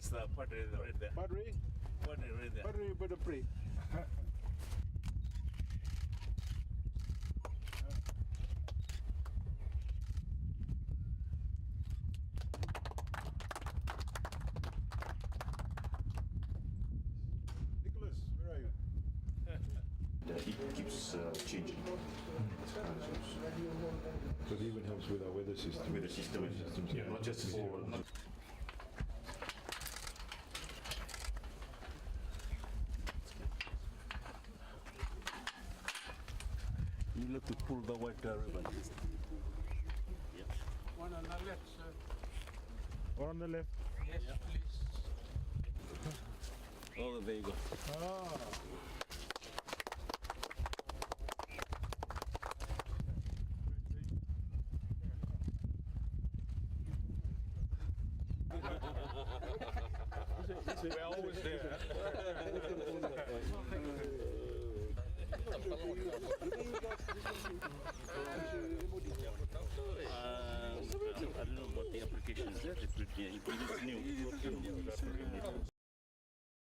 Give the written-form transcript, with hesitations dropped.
That's the pottery right there. Pottery? Pottery right there. Pottery by the pre. Nicholas, where are you? It keeps changing. So it even helps with our weather system. With the system, Yeah. not just for. You have to pull the white ribbon. One on the left, sir. Or on the left. Yes, please. Oh, there you go. We're always there.